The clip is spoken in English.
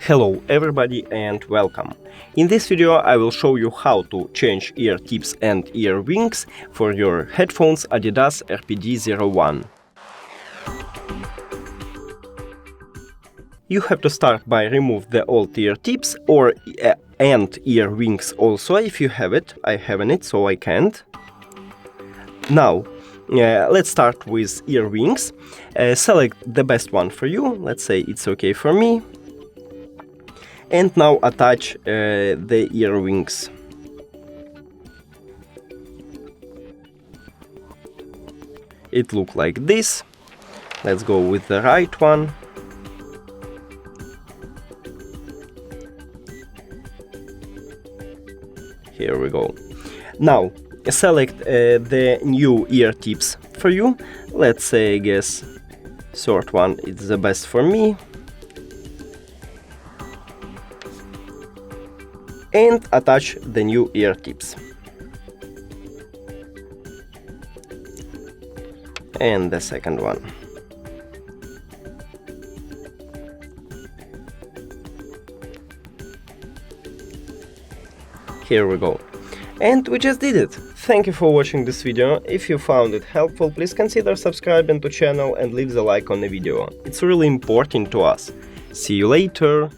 Hello everybody and welcome. In this video I will show you how to change ear tips and ear wings for your headphones Adidas RPD 01. You have to start by remove the old ear tips and ear wings also if you have it. I haven't it, so I can't. Now let's start with ear wings. Select the best one for you. Let's say it's okay for me. And now attach the ear wings. It looks like this. Let's go with the right one. Here we go. Now select the new ear tips for you. Let's say, I guess, short one is the best for me. And attach the new ear tips. And the second one. Here we go. And we just did it. Thank you for watching this video. If you found it helpful, please consider subscribing to the channel and leave the like on the video. It's really important to us. See you later.